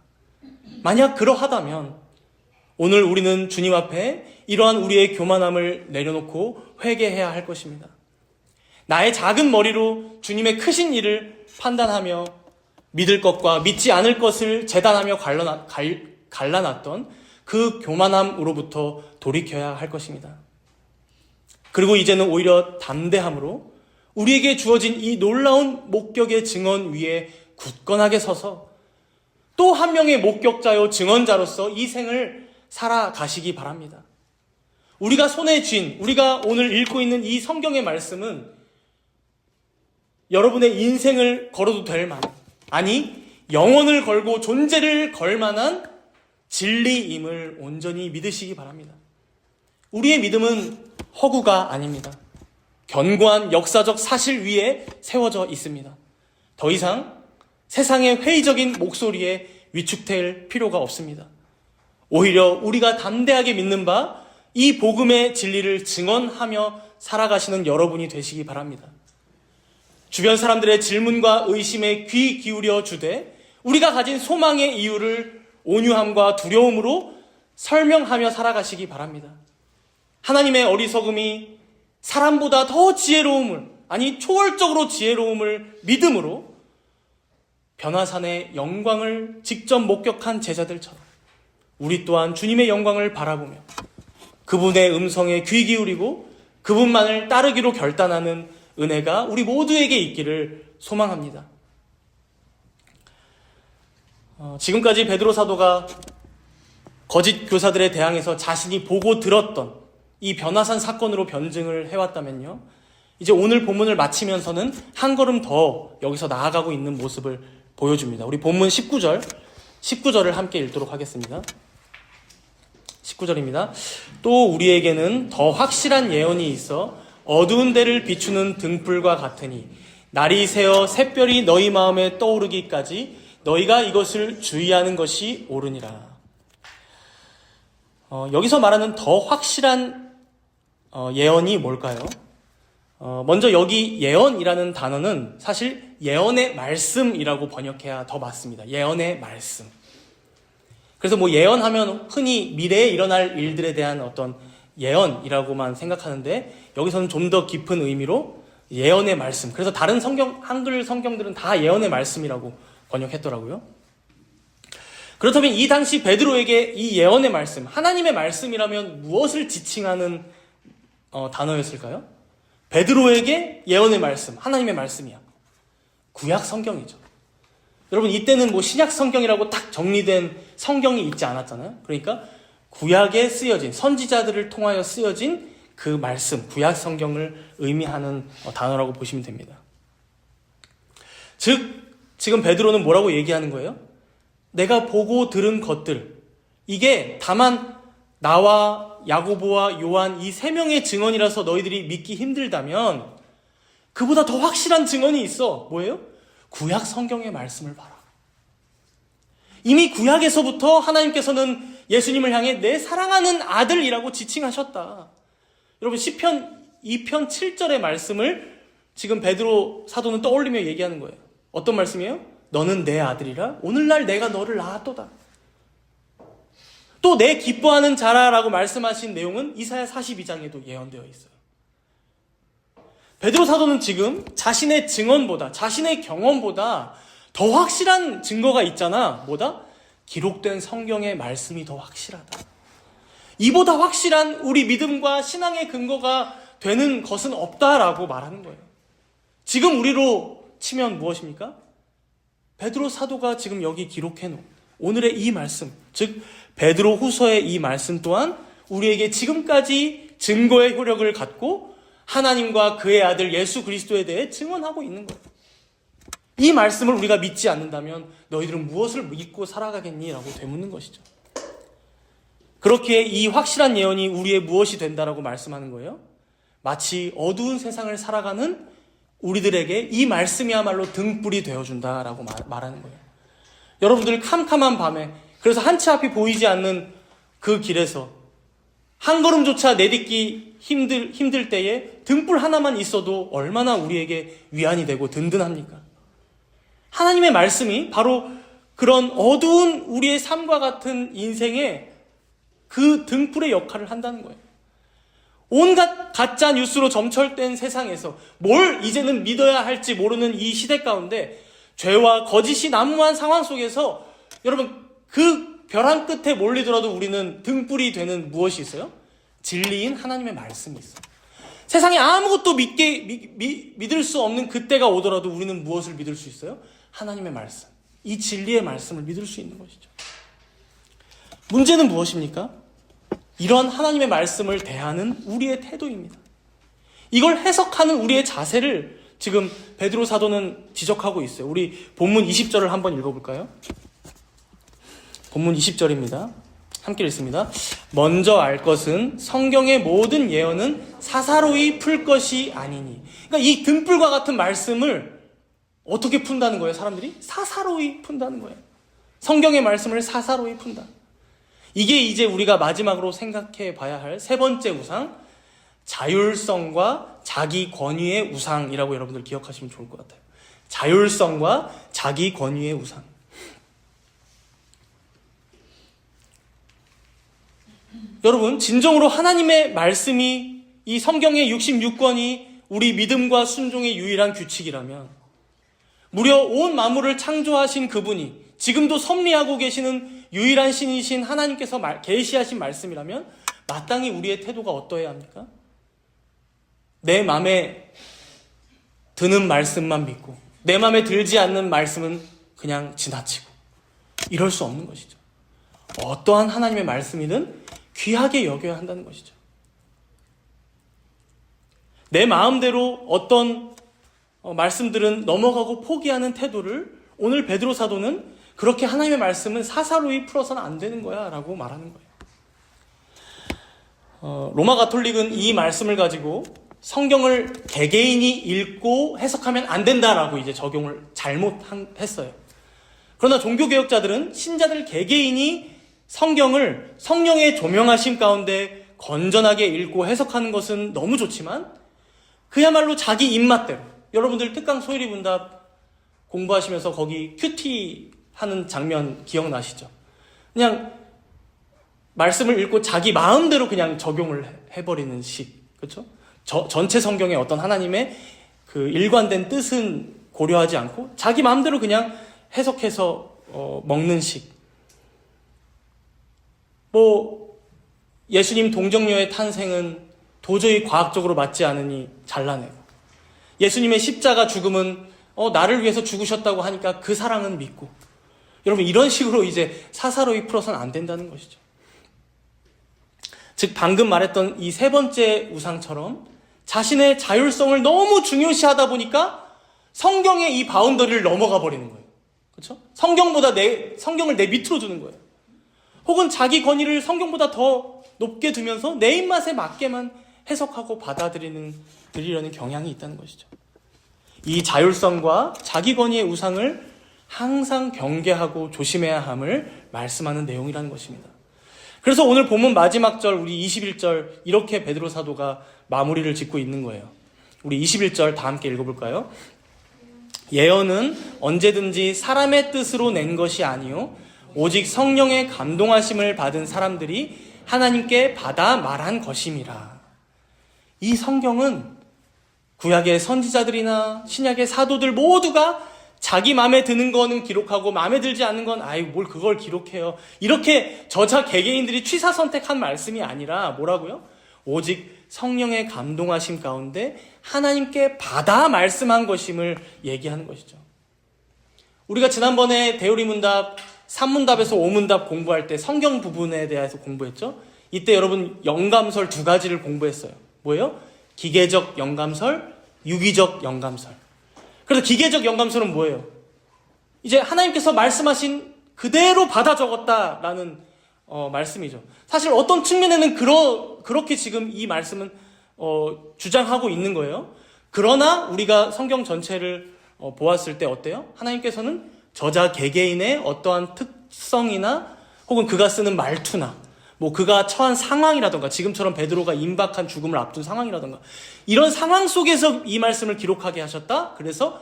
[SPEAKER 1] 만약 그러하다면 오늘 우리는 주님 앞에 이러한 우리의 교만함을 내려놓고 회개해야 할 것입니다. 나의 작은 머리로 주님의 크신 일을 판단하며 믿을 것과 믿지 않을 것을 재단하며 갈라놨던 그 교만함으로부터 돌이켜야 할 것입니다. 그리고 이제는 오히려 담대함으로 우리에게 주어진 이 놀라운 목격의 증언 위에 굳건하게 서서 또 한 명의 목격자요 증언자로서 이 생을 살아가시기 바랍니다. 우리가 손에 쥔, 우리가 오늘 읽고 있는 이 성경의 말씀은 여러분의 인생을 걸어도 될 만한, 아니 영혼을 걸고 존재를 걸 만한 진리임을 온전히 믿으시기 바랍니다. 우리의 믿음은 허구가 아닙니다. 견고한 역사적 사실 위에 세워져 있습니다. 더 이상 세상의 회의적인 목소리에 위축될 필요가 없습니다. 오히려 우리가 담대하게 믿는 바 이 복음의 진리를 증언하며 살아가시는 여러분이 되시기 바랍니다. 주변 사람들의 질문과 의심에 귀 기울여 주되 우리가 가진 소망의 이유를 온유함과 두려움으로 설명하며 살아가시기 바랍니다. 하나님의 어리석음이 사람보다 더 지혜로움을, 아니 초월적으로 지혜로움을 믿음으로 변화산의 영광을 직접 목격한 제자들처럼 우리 또한 주님의 영광을 바라보며 그분의 음성에 귀 기울이고 그분만을 따르기로 결단하는 은혜가 우리 모두에게 있기를 소망합니다. 지금까지 베드로 사도가 거짓 교사들에 대항해서 자신이 보고 들었던 이 변화산 사건으로 변증을 해왔다면요, 이제 오늘 본문을 마치면서는 한 걸음 더 여기서 나아가고 있는 모습을 보여줍니다. 우리 본문 19절을 함께 읽도록 하겠습니다. 19절입니다. 또 우리에게는 더 확실한 예언이 있어 어두운 데를 비추는 등불과 같으니 날이 새어 샛별이 너희 마음에 떠오르기까지 너희가 이것을 주의하는 것이 옳으니라. 여기서 말하는 더 확실한 예언이 뭘까요? 먼저 여기 예언이라는 단어는 사실 예언의 말씀이라고 번역해야 더 맞습니다. 예언의 말씀. 그래서 예언하면 흔히 미래에 일어날 일들에 대한 어떤 예언이라고만 생각하는데 여기서는 좀 더 깊은 의미로 예언의 말씀. 그래서 다른 한글 성경들은 다 예언의 말씀이라고 번역했더라고요. 그렇다면 이 당시 베드로에게 이 예언의 말씀, 하나님의 말씀이라면 무엇을 지칭하는 단어였을까요? 베드로에게 예언의 말씀, 하나님의 말씀이야. 구약 성경이죠. 여러분, 이때는 신약 성경이라고 딱 정리된 성경이 있지 않았잖아요. 그러니까 구약에 쓰여진, 선지자들을 통하여 쓰여진 그 말씀, 구약 성경을 의미하는 단어라고 보시면 됩니다. 즉, 지금 베드로는 뭐라고 얘기하는 거예요? 내가 보고 들은 것들, 이게 다만 나와 야고보와 요한 이 세 명의 증언이라서 너희들이 믿기 힘들다면 그보다 더 확실한 증언이 있어. 뭐예요? 구약 성경의 말씀을 봐라. 이미 구약에서부터 하나님께서는 예수님을 향해 내 사랑하는 아들이라고 지칭하셨다. 여러분, 시편 2편 7절의 말씀을 지금 베드로 사도는 떠올리며 얘기하는 거예요. 어떤 말씀이에요? 너는 내 아들이라 오늘날 내가 너를 낳았도다. 또 내 기뻐하는 자라라고 말씀하신 내용은 이사야 42장에도 예언되어 있어요. 베드로 사도는 지금 자신의 증언보다, 자신의 경험보다 더 확실한 증거가 있잖아. 뭐다? 기록된 성경의 말씀이 더 확실하다. 이보다 확실한 우리 믿음과 신앙의 근거가 되는 것은 없다라고 말하는 거예요. 지금 우리로 치면 무엇입니까? 베드로 사도가 지금 여기 기록해놓은 오늘의 이 말씀, 즉 베드로 후서의 이 말씀 또한 우리에게 지금까지 증거의 효력을 갖고 하나님과 그의 아들 예수 그리스도에 대해 증언하고 있는 거예요. 이 말씀을 우리가 믿지 않는다면 너희들은 무엇을 믿고 살아가겠니? 라고 되묻는 것이죠. 그렇게 이 확실한 예언이 우리의 무엇이 된다라고 말씀하는 거예요? 마치 어두운 세상을 살아가는 우리들에게 이 말씀이야말로 등불이 되어준다라고 말하는 거예요. 여러분들 캄캄한 밤에, 그래서 한 치 앞이 보이지 않는 그 길에서 한 걸음조차 내딛기 힘들 때에 등불 하나만 있어도 얼마나 우리에게 위안이 되고 든든합니까? 하나님의 말씀이 바로 그런 어두운 우리의 삶과 같은 인생에 그 등불의 역할을 한다는 거예요. 온갖 가짜 뉴스로 점철된 세상에서 뭘 이제는 믿어야 할지 모르는 이 시대 가운데 죄와 거짓이 난무한 상황 속에서 여러분 그 벼랑 끝에 몰리더라도 우리는 등불이 되는 무엇이 있어요? 진리인 하나님의 말씀이 있어요. 세상에 아무것도 믿을 수 없는 그때가 오더라도 우리는 무엇을 믿을 수 있어요? 하나님의 말씀. 이 진리의 말씀을 믿을 수 있는 것이죠. 문제는 무엇입니까? 이런 하나님의 말씀을 대하는 우리의 태도입니다. 이걸 해석하는 우리의 자세를 지금 베드로 사도는 지적하고 있어요. 우리 본문 20절을 한번 읽어볼까요? 본문 20절입니다. 함께 읽습니다. 먼저 알 것은 성경의 모든 예언은 사사로이 풀 것이 아니니. 그러니까 이 등불과 같은 말씀을 어떻게 푼다는 거예요, 사람들이? 사사로이 푼다는 거예요. 성경의 말씀을 사사로이 푼다. 이게 이제 우리가 마지막으로 생각해 봐야 할 세 번째 우상, 자율성과 자기 권위의 우상이라고 여러분들 기억하시면 좋을 것 같아요. 자율성과 자기 권위의 우상. 여러분, 진정으로 하나님의 말씀이 이 성경의 66권이 우리 믿음과 순종의 유일한 규칙이라면, 무려 온 만물을 창조하신 그분이 지금도 섭리하고 계시는 유일한 신이신 하나님께서 계시하신 말씀이라면 마땅히 우리의 태도가 어떠해야 합니까? 내 마음에 드는 말씀만 믿고 내 마음에 들지 않는 말씀은 그냥 지나치고 이럴 수 없는 것이죠. 어떠한 하나님의 말씀이든 귀하게 여겨야 한다는 것이죠. 내 마음대로 어떤 말씀들은 넘어가고 포기하는 태도를 오늘 베드로 사도는 그렇게 하나님의 말씀은 사사로이 풀어서는 안 되는 거야 라고 말하는 거예요. 로마 가톨릭은 이 말씀을 가지고 성경을 개개인이 읽고 해석하면 안 된다라고 이제 적용을 잘못했어요. 그러나 종교개혁자들은 신자들 개개인이 성경을 성령의 조명하심 가운데 건전하게 읽고 해석하는 것은 너무 좋지만 그야말로 자기 입맛대로, 여러분들 특강 소일이 문답 공부하시면서 거기 큐티 하는 장면 기억나시죠? 그냥 말씀을 읽고 자기 마음대로 그냥 적용을 해버리는 식, 그렇죠? 전체 성경의 어떤 하나님의 그 일관된 뜻은 고려하지 않고 자기 마음대로 그냥 해석해서 먹는 식. 예수님 동정녀의 탄생은 도저히 과학적으로 맞지 않으니 잘라내고, 예수님의 십자가 죽음은 나를 위해서 죽으셨다고 하니까 그 사랑은 믿고, 여러분 이런 식으로 이제 사사로이 풀어서는 안 된다는 것이죠. 즉 방금 말했던 이 세 번째 우상처럼 자신의 자율성을 너무 중요시하다 보니까 성경의 이 바운더리를 넘어가 버리는 거예요. 그렇죠? 성경을 내 밑으로 두는 거예요. 혹은 자기 권위를 성경보다 더 높게 두면서 내 입맛에 맞게만 해석하고 받아들이려는 경향이 있다는 것이죠. 이 자율성과 자기 권위의 우상을 항상 경계하고 조심해야 함을 말씀하는 내용이라는 것입니다. 그래서 오늘 본문 마지막 절 우리 21절 이렇게 베드로 사도가 마무리를 짓고 있는 거예요. 우리 21절 다 함께 읽어볼까요? 예언은 언제든지 사람의 뜻으로 낸 것이 아니요 오직 성령의 감동하심을 받은 사람들이 하나님께 받아 말한 것임이라. 이 성경은 구약의 선지자들이나 신약의 사도들 모두가 자기 마음에 드는 거는 기록하고 마음에 들지 않는 건 뭘 그걸 기록해요. 이렇게 저자 개개인들이 취사 선택한 말씀이 아니라 뭐라고요? 오직 성령의 감동하심 가운데 하나님께 받아 말씀한 것임을 얘기하는 것이죠. 우리가 지난번에 대우리문답 3문답에서 5문답 공부할 때 성경 부분에 대해서 공부했죠. 이때 여러분 영감설 2가지를 공부했어요. 뭐예요? 기계적 영감설, 유기적 영감설. 그래서 기계적 영감설은 뭐예요? 이제 하나님께서 말씀하신 그대로 받아 적었다라는 말씀이죠. 사실 어떤 측면에는 그렇게 지금 이 말씀은 주장하고 있는 거예요. 그러나 우리가 성경 전체를 보았을 때 어때요? 하나님께서는 저자 개개인의 어떠한 특성이나 혹은 그가 쓰는 말투나 뭐 그가 처한 상황이라던가 지금처럼 베드로가 임박한 죽음을 앞둔 상황이라던가 이런 상황 속에서 이 말씀을 기록하게 하셨다. 그래서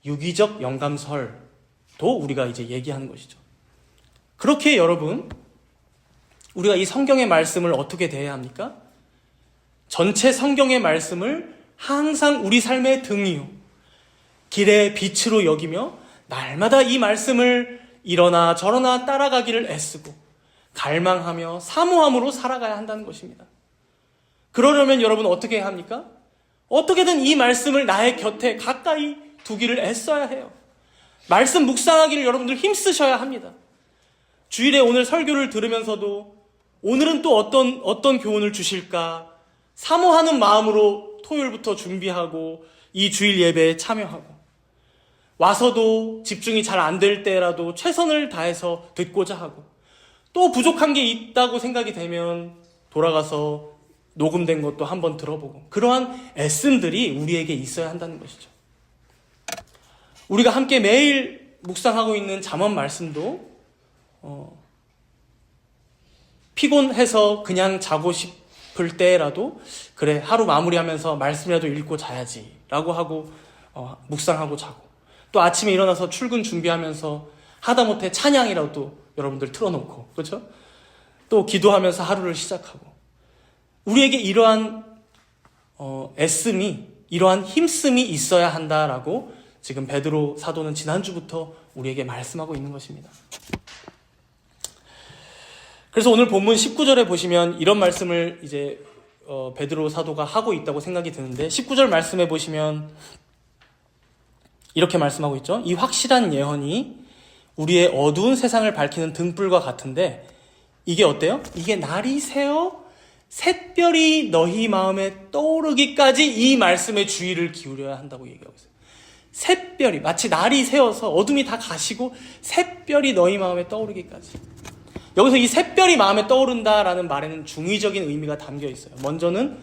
[SPEAKER 1] 유기적 영감설도 우리가 이제 얘기하는 것이죠. 그렇게 여러분, 우리가 이 성경의 말씀을 어떻게 대해야 합니까? 전체 성경의 말씀을 항상 우리 삶의 등이요, 길의 빛으로 여기며 날마다 이 말씀을 이러나 저러나 따라가기를 애쓰고 갈망하며 사모함으로 살아가야 한다는 것입니다. 그러려면 여러분 어떻게 해야 합니까? 어떻게든 이 말씀을 나의 곁에 가까이 두기를 애써야 해요. 말씀 묵상하기를 여러분들 힘쓰셔야 합니다. 주일에 오늘 설교를 들으면서도 오늘은 또 어떤 교훈을 주실까 사모하는 마음으로 토요일부터 준비하고 이 주일 예배에 참여하고 와서도 집중이 잘 안 될 때라도 최선을 다해서 듣고자 하고 또 부족한 게 있다고 생각이 되면 돌아가서 녹음된 것도 한번 들어보고 그러한 애씀들이 우리에게 있어야 한다는 것이죠. 우리가 함께 매일 묵상하고 있는 잠언 말씀도 피곤해서 그냥 자고 싶을 때라도 그래 하루 마무리하면서 말씀이라도 읽고 자야지 라고 하고 묵상하고 자고 또 아침에 일어나서 출근 준비하면서 하다못해 찬양이라도 여러분들 틀어놓고 그렇죠? 또 기도하면서 하루를 시작하고 우리에게 이러한 애씀이 이러한 힘씀이 있어야 한다라고 지금 베드로 사도는 지난주부터 우리에게 말씀하고 있는 것입니다. 그래서 오늘 본문 19절에 보시면 이런 말씀을 이제 베드로 사도가 하고 있다고 생각이 드는데 19절 말씀에 보시면 이렇게 말씀하고 있죠. 이 확실한 예언이 우리의 어두운 세상을 밝히는 등불과 같은데 이게 어때요? 이게 날이 새어 샛별이 너희 마음에 떠오르기까지 이 말씀에 주의를 기울여야 한다고 얘기하고 있어요. 샛별이 마치 날이 새어서 어둠이 다 가시고 샛별이 너희 마음에 떠오르기까지. 여기서 이 샛별이 마음에 떠오른다라는 말에는 중의적인 의미가 담겨 있어요. 먼저는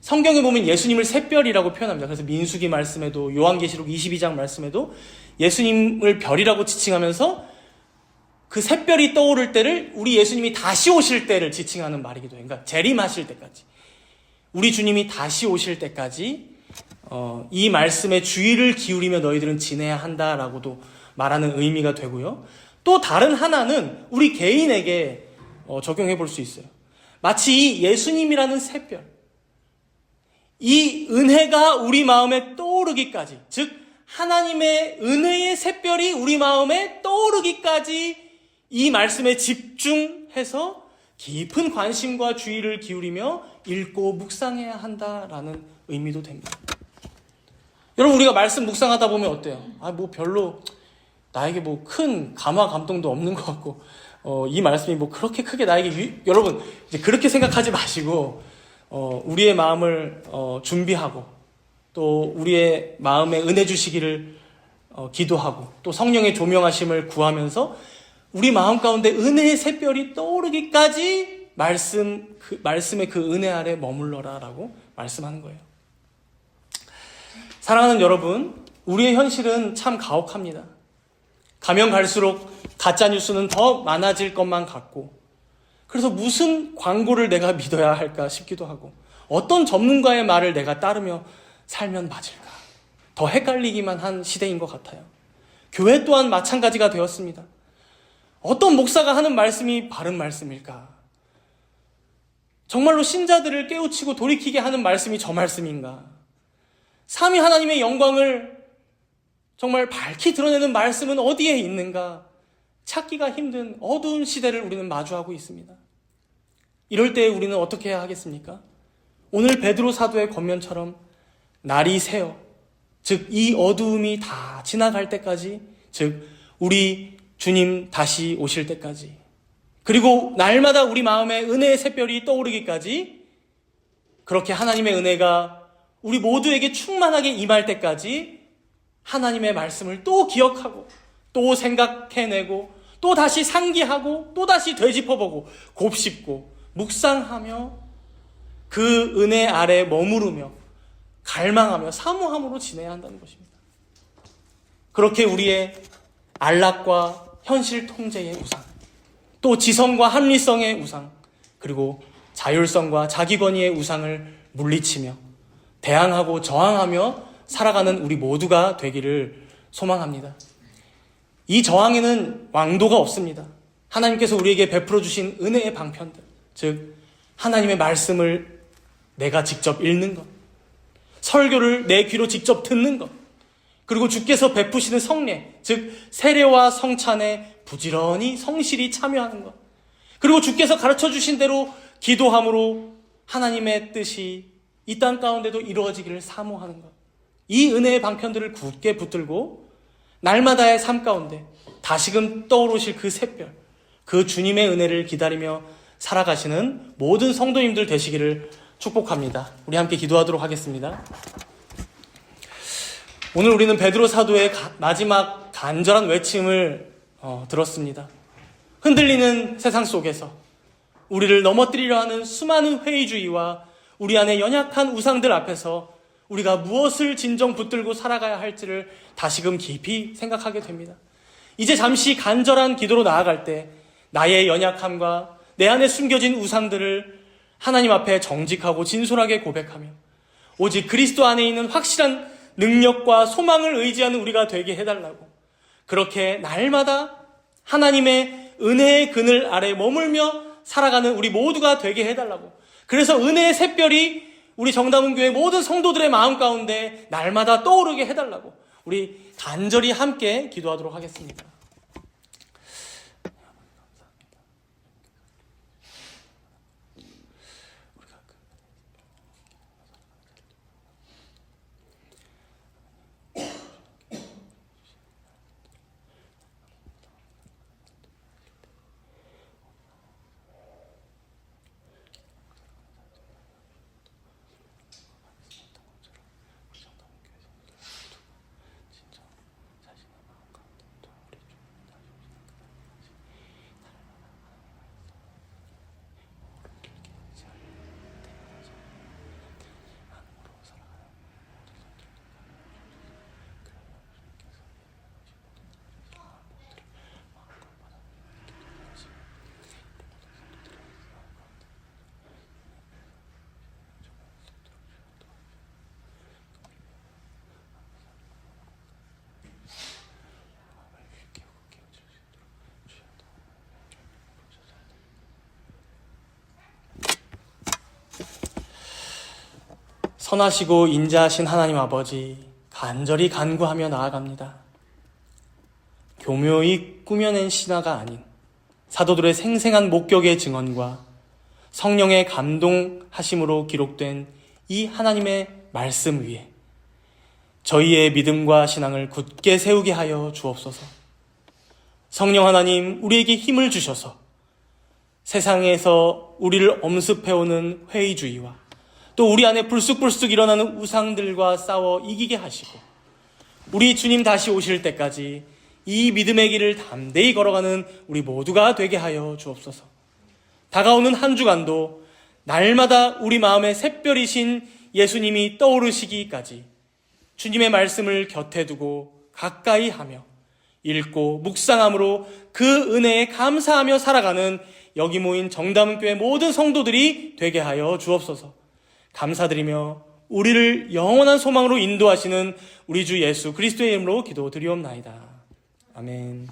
[SPEAKER 1] 성경에 보면 예수님을 샛별이라고 표현합니다. 그래서 민수기 말씀에도 요한계시록 22장 말씀에도 예수님을 별이라고 지칭하면서 그 샛별이 떠오를 때를 우리 예수님이 다시 오실 때를 지칭하는 말이기도 해요. 그러니까 재림하실 때까지 우리 주님이 다시 오실 때까지 이 말씀에 주의를 기울이며 너희들은 지내야 한다라고도 말하는 의미가 되고요. 또 다른 하나는 우리 개인에게 적용해 볼 수 있어요. 마치 이 예수님이라는 샛별, 이 은혜가 우리 마음에 떠오르기까지, 즉 하나님의 은혜의 샛별이 우리 마음에 떠오르기까지 이 말씀에 집중해서 깊은 관심과 주의를 기울이며 읽고 묵상해야 한다라는 의미도 됩니다. 여러분 우리가 말씀 묵상하다 보면 어때요? 뭐 별로 나에게 뭐 큰 감화 감동도 없는 것 같고 이 말씀이 뭐 그렇게 크게 나에게 여러분 이제 그렇게 생각하지 마시고 우리의 마음을 준비하고 또 우리의 마음에 은혜 주시기를 기도하고 또 성령의 조명하심을 구하면서 우리 마음 가운데 은혜의 샛별이 떠오르기까지 말씀의 그 은혜 아래 머물러라라고 말씀하는 거예요. 사랑하는 여러분, 우리의 현실은 참 가혹합니다. 가면 갈수록 가짜뉴스는 더 많아질 것만 같고 그래서 무슨 광고를 내가 믿어야 할까 싶기도 하고 어떤 전문가의 말을 내가 따르며 살면 맞을까 더 헷갈리기만 한 시대인 것 같아요. 교회 또한 마찬가지가 되었습니다. 어떤 목사가 하는 말씀이 바른 말씀일까? 정말로 신자들을 깨우치고 돌이키게 하는 말씀이 저 말씀인가? 삼위 하나님의 영광을 정말 밝히 드러내는 말씀은 어디에 있는가? 찾기가 힘든 어두운 시대를 우리는 마주하고 있습니다. 이럴 때 우리는 어떻게 해야 하겠습니까? 오늘 베드로 사도의 권면처럼 날이 새어, 즉 이 어두움이 다 지나갈 때까지, 즉 우리 주님 다시 오실 때까지, 그리고 날마다 우리 마음에 은혜의 샛별이 떠오르기까지 그렇게 하나님의 은혜가 우리 모두에게 충만하게 임할 때까지 하나님의 말씀을 또 기억하고 또 생각해내고 또 다시 상기하고 또 다시 되짚어보고 곱씹고 묵상하며 그 은혜 아래 머무르며 갈망하며 사모함으로 지내야 한다는 것입니다. 그렇게 우리의 안락과 현실 통제의 우상, 또 지성과 합리성의 우상, 그리고 자율성과 자기권위의 우상을 물리치며 대항하고 저항하며 살아가는 우리 모두가 되기를 소망합니다. 이 저항에는 왕도가 없습니다. 하나님께서 우리에게 베풀어 주신 은혜의 방편들, 즉 하나님의 말씀을 내가 직접 읽는 것, 설교를 내 귀로 직접 듣는 것, 그리고 주께서 베푸시는 성례, 즉 세례와 성찬에 부지런히 성실히 참여하는 것, 그리고 주께서 가르쳐 주신 대로 기도함으로 하나님의 뜻이 이 땅 가운데도 이루어지기를 사모하는 것, 이 은혜의 방편들을 굳게 붙들고 날마다의 삶 가운데 다시금 떠오르실 그 샛별, 그 주님의 은혜를 기다리며 살아가시는 모든 성도님들 되시기를 축복합니다. 우리 함께 기도하도록 하겠습니다. 오늘 우리는 베드로 사도의 마지막 간절한 외침을 들었습니다. 흔들리는 세상 속에서 우리를 넘어뜨리려 하는 수많은 회의주의와 우리 안에 연약한 우상들 앞에서 우리가 무엇을 진정 붙들고 살아가야 할지를 다시금 깊이 생각하게 됩니다. 이제 잠시 간절한 기도로 나아갈 때 나의 연약함과 내 안에 숨겨진 우상들을 하나님 앞에 정직하고 진솔하게 고백하며 오직 그리스도 안에 있는 확실한 능력과 소망을 의지하는 우리가 되게 해달라고, 그렇게 날마다 하나님의 은혜의 그늘 아래 머물며 살아가는 우리 모두가 되게 해달라고, 그래서 은혜의 샛별이 우리 정다문교회 모든 성도들의 마음 가운데 날마다 떠오르게 해달라고 우리 간절히 함께 기도하도록 하겠습니다. 선하시고 인자하신 하나님 아버지, 간절히 간구하며 나아갑니다. 교묘히 꾸며낸 신화가 아닌 사도들의 생생한 목격의 증언과 성령의 감동하심으로 기록된 이 하나님의 말씀 위에 저희의 믿음과 신앙을 굳게 세우게 하여 주옵소서. 성령 하나님, 우리에게 힘을 주셔서 세상에서 우리를 엄습해오는 회의주의와 또 우리 안에 불쑥불쑥 일어나는 우상들과 싸워 이기게 하시고 우리 주님 다시 오실 때까지 이 믿음의 길을 담대히 걸어가는 우리 모두가 되게 하여 주옵소서. 다가오는 한 주간도 날마다 우리 마음의 샛별이신 예수님이 떠오르시기까지 주님의 말씀을 곁에 두고 가까이 하며 읽고 묵상함으로 그 은혜에 감사하며 살아가는 여기 모인 정다문교회 모든 성도들이 되게 하여 주옵소서. 감사드리며 우리를 영원한 소망으로 인도하시는 우리 주 예수 그리스도의 이름으로 기도드리옵나이다. 아멘.